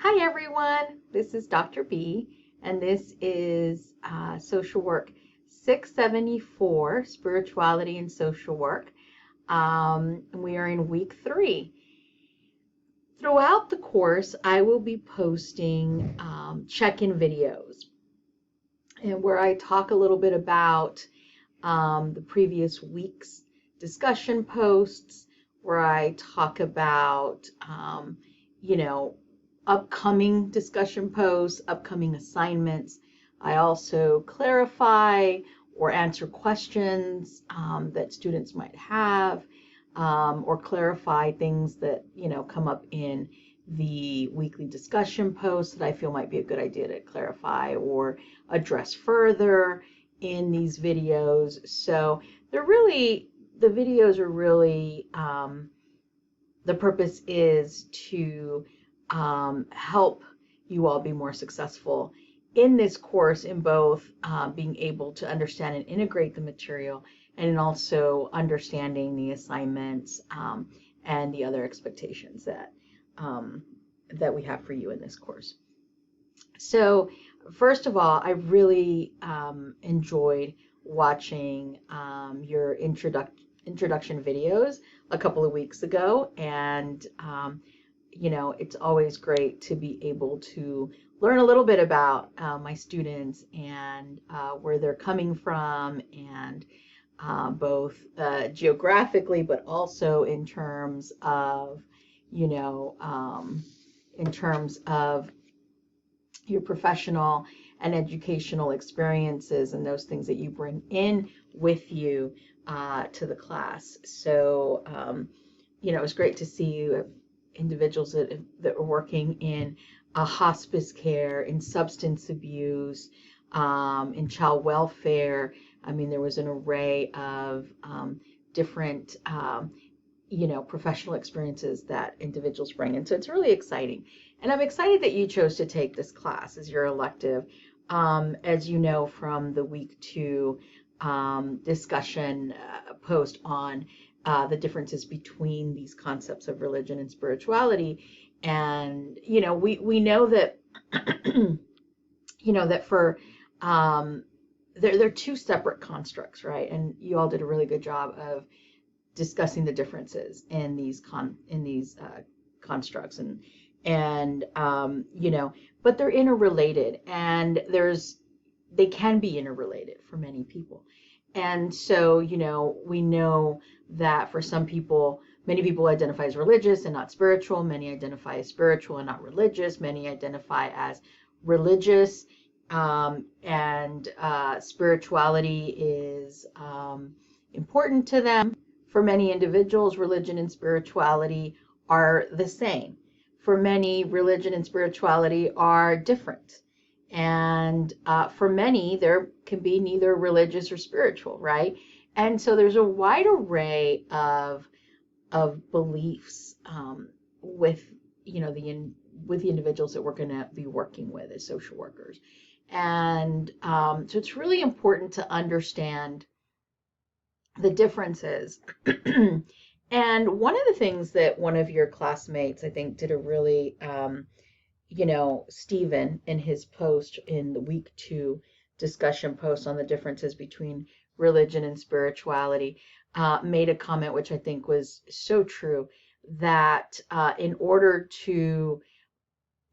Hi everyone, this is Dr. B, and this is Social Work 674, Spirituality and Social Work. We are in week 3. Throughout the course, I will be posting check-in videos and where I talk a little bit about the previous week's discussion posts, where I talk about, you know, upcoming discussion posts, upcoming assignments. I also clarify or answer questions that students might have, or clarify things that, come up in the weekly discussion posts that I feel might be a good idea to clarify or address further in these videos. So the videos are really, the purpose is to help you all be more successful in this course, in both being able to understand and integrate the material, and in also understanding the assignments and the other expectations that we have for you in this course. So first of all, I really enjoyed watching your introduction videos a couple of weeks ago, and it's always great to be able to learn a little bit about my students and where they're coming from, and both geographically, but also in terms of, in terms of your professional and educational experiences and those things that you bring in with you to the class. So, it was great to see you, individuals that are working in hospice care, in substance abuse, in child welfare. I mean, there was an array of different, professional experiences that individuals bring in. So it's really exciting. And I'm excited that you chose to take this class as your elective. As you know from the week 2 discussion post on the differences between these concepts of religion and spirituality. And, we know that, that for, they're two separate constructs, right? And you all did a really good job of discussing the differences in these constructs, but they're interrelated, and they can be interrelated for many people. And so, we know that for some people, many people identify as religious and not spiritual. Many identify as spiritual and not religious. Many identify as religious, and spirituality is important to them. For many individuals, religion and spirituality are the same. For many, religion and spirituality are different. And for many, there can be neither religious or spiritual, right? And so there's a wide array of beliefs with with the individuals that we're going to be working with as social workers. And so it's really important to understand the differences. And one of the things that one of your classmates, I think, did a really, Stephen, in his post in the week 2 discussion post on the differences between religion and spirituality, made a comment which I think was so true, that in order to,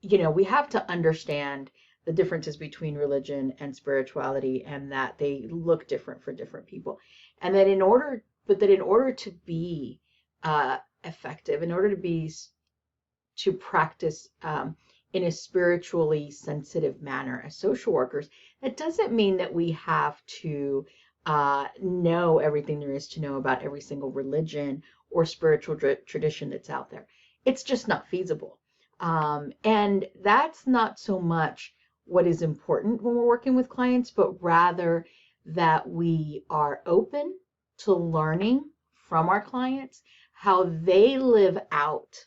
we have to understand the differences between religion and spirituality, and that they look different for different people. And that in order to be effective, in order to practice in a spiritually sensitive manner as social workers, that doesn't mean that we have to know everything there is to know about every single religion or spiritual tradition that's out there. It's just not feasible. And that's not so much what is important when we're working with clients, but rather that we are open to learning from our clients how they live out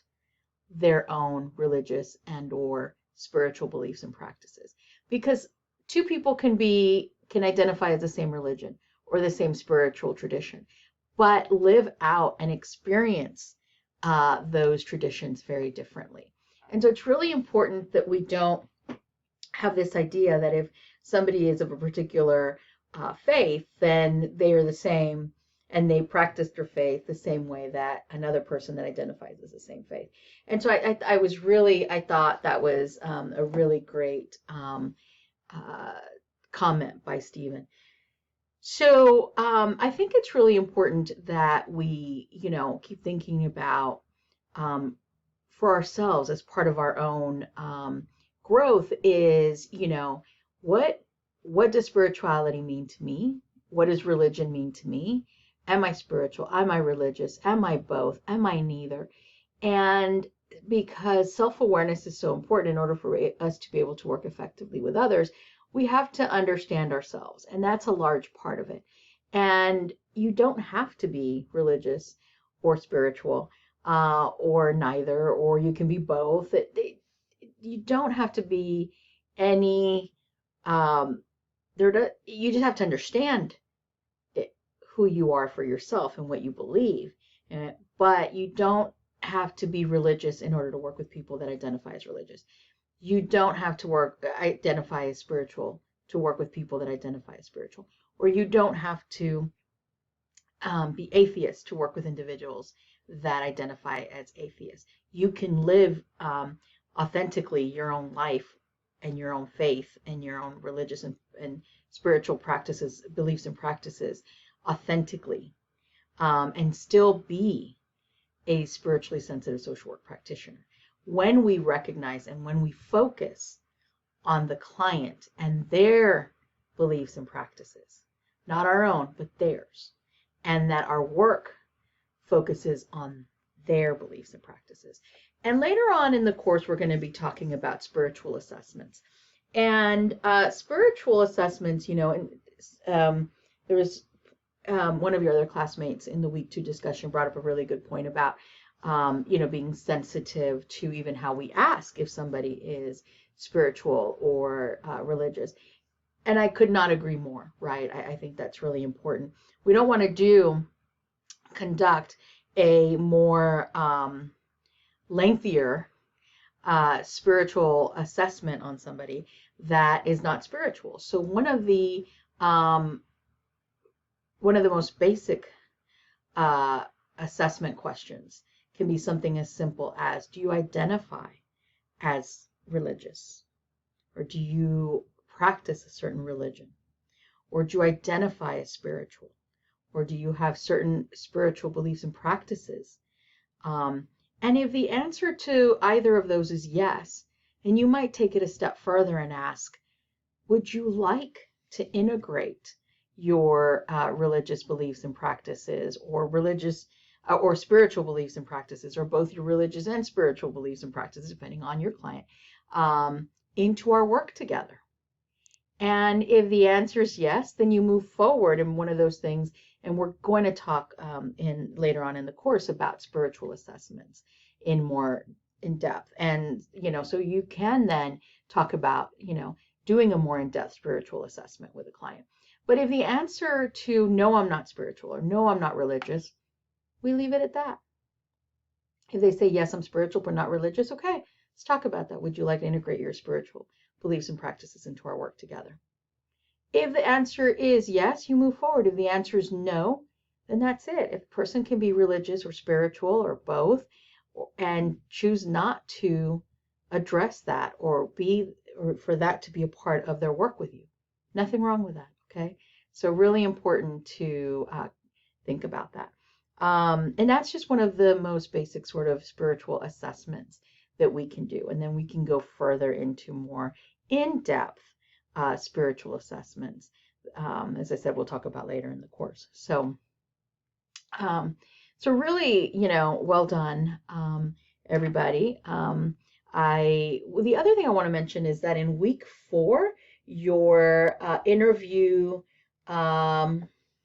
their own religious and or spiritual beliefs and practices. Because two people can identify as the same religion or the same spiritual tradition, but live out and experience those traditions very differently. And so it's really important that we don't have this idea that if somebody is of a particular faith, then they are the same and they practice their faith the same way that another person that identifies as the same faith. And so I thought that was a really great comment by Stephen. So I think it's really important that we, keep thinking about for ourselves as part of our own growth is, what does spirituality mean to me? What does religion mean to me? Am I spiritual? Am I religious? Am I both? Am I neither? And because self-awareness is so important in order for us to be able to work effectively with others, we have to understand ourselves, and that's a large part of it. And you don't have to be religious or spiritual or neither, or you can be both. You don't have to be any. You just have to understand who you are for yourself and what you believe. But you don't have to be religious in order to work with people that identify as religious. You don't have to identify as spiritual to work with people that identify as spiritual. Or you don't have to be atheist to work with individuals that identify as atheists. You can live authentically your own life and your own faith and your own religious and spiritual practices, beliefs and practices authentically, and still be a spiritually sensitive social work practitioner. When we recognize and when we focus on the client and their beliefs and practices, not our own, but theirs, and that our work focuses on their beliefs and practices. And later on in the course, we're going to be talking about spiritual assessments. And spiritual assessments, there was one of your other classmates in the week 2 discussion brought up a really good point about, being sensitive to even how we ask if somebody is spiritual or religious. And I could not agree more, right? I think that's really important. We don't want to conduct a more lengthier spiritual assessment on somebody that is not spiritual. So one of the most basic assessment questions can be something as simple as, do you identify as religious? Or do you practice a certain religion? Or do you identify as spiritual? Or do you have certain spiritual beliefs and practices? And if the answer to either of those is yes, then you might take it a step further and ask, would you like to integrate your religious beliefs and practices, or religious or spiritual beliefs and practices, or both your religious and spiritual beliefs and practices, depending on your client, into our work together? And if the answer is yes, then you move forward in one of those things. And we're going to talk later on in the course about spiritual assessments in more in depth. And, so you can then talk about, doing a more in-depth spiritual assessment with a client. But if the answer to no, I'm not spiritual, or no, I'm not religious, we leave it at that. If they say, yes, I'm spiritual, but not religious, okay, let's talk about that. Would you like to integrate your spiritual beliefs and practices into our work together? If the answer is yes, you move forward. If the answer is no, then that's it. If a person can be religious or spiritual or both, and choose not to address that or for that to be a part of their work with you, nothing wrong with that, okay? So really important to think about that. And that's just one of the most basic sort of spiritual assessments that we can do. And then we can go further into more in-depth spiritual assessments. As I said, we'll talk about later in the course. So really, well done, everybody. The other thing I want to mention is that in week 4, your interview, let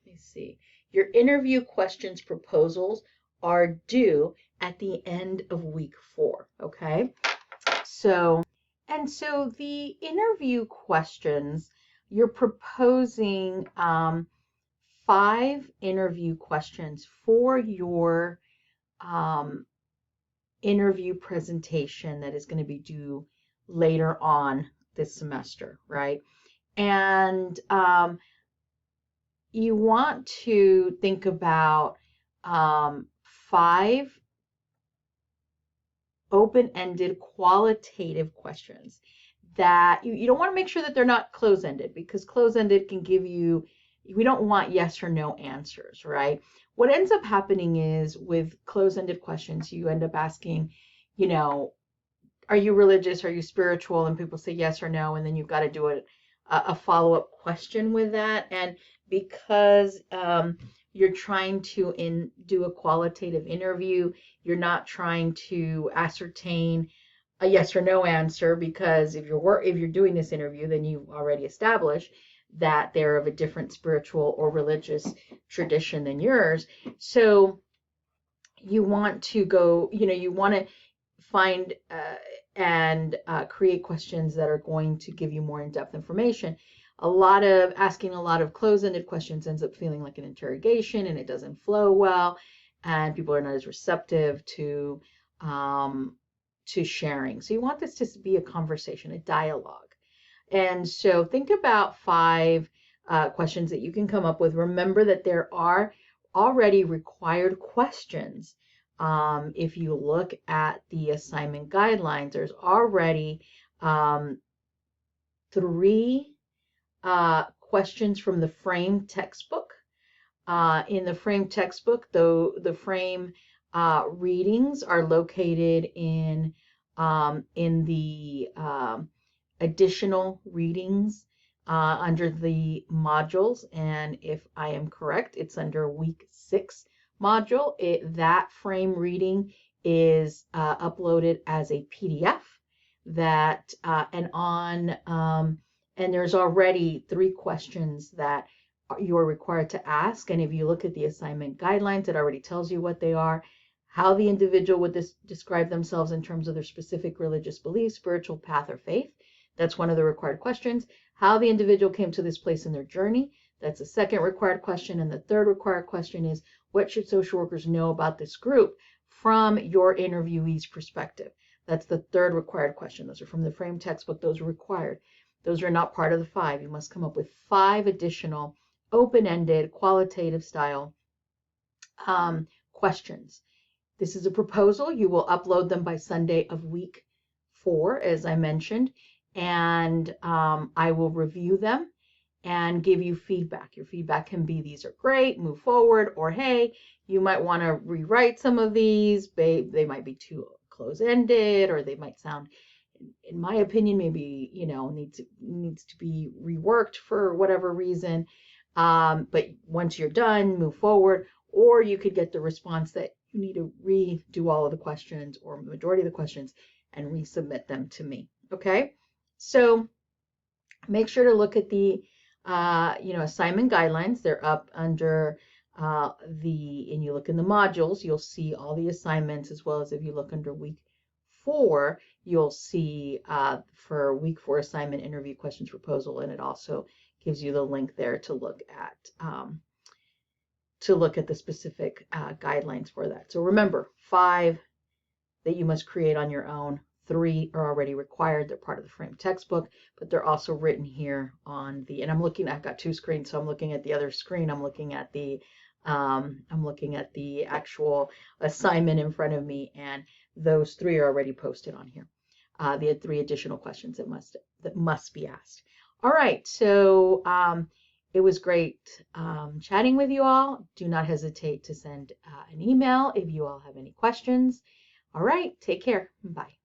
me see, your interview questions proposals are due at the end of week 4, okay? So the interview questions, you're proposing 5 interview questions for your interview presentation that is going to be due later on this semester, right? And you want to think about 5 open-ended qualitative questions that you don't want to make sure that they're not close-ended, because close-ended can give you, we don't want yes or no answers, right? What ends up happening is with close-ended questions, you end up asking, you know, are you religious? Are you spiritual? And people say yes or no, and then you've got to do a follow-up question with that. And because you're trying to do a qualitative interview, you're not trying to ascertain a yes or no answer, because if you're doing this interview, then you've already established that they're of a different spiritual or religious tradition than yours. So you want to go, you want to find and create questions that are going to give you more in-depth information. Asking a lot of close-ended questions ends up feeling like an interrogation, and it doesn't flow well, and people are not as receptive to sharing. So you want this to be a conversation, a dialogue. And so think about 5 questions that you can come up with. Remember that there are already required questions. If you look at the assignment guidelines, there's already 3 questions from the Frame textbook. In the Frame textbook, though, the Frame readings are located in the additional readings under the modules, and if I am correct, it's under week 6 module. That Frame reading is uploaded as a PDF and there's already 3 questions that you're required to ask. And if you look at the assignment guidelines, it already tells you what they are, how the individual would describe themselves in terms of their specific religious beliefs, spiritual path, or faith. That's one of the required questions. How the individual came to this place in their journey. That's the second required question. And the third required question is, what should social workers know about this group from your interviewee's perspective? That's the third required question. Those are from the Frame textbook. Those are required. Those are not part of the 5. You must come up with 5 additional open-ended, qualitative style questions. This is a proposal. You will upload them by Sunday of week 4, as I mentioned, and I will review them and give you feedback. Your feedback can be, these are great, move forward, or hey, you might want to rewrite some of these. They might be too close-ended, or they might sound, in my opinion, maybe, needs to be reworked for whatever reason. But once you're done, move forward. Or you could get the response that you need to redo all of the questions or majority of the questions and resubmit them to me. Okay, so make sure to look at the assignment guidelines. They're up under and you look in the modules, you'll see all the assignments, as well as if you look under week 4, you'll see for week 4 assignment interview questions proposal, and it also gives you the link there to look at the specific guidelines for that. So remember, 5 that you must create on your own. 3 are already required. They're part of the Frame textbook, but they're also written here on and I've got 2 screens, so I'm looking at the other screen. I'm looking at the actual assignment in front of me, and those 3 are already posted on here. The 3 additional questions that must be asked. All right, so it was great chatting with you all. Do not hesitate to send an email if you all have any questions. All right, take care. Bye.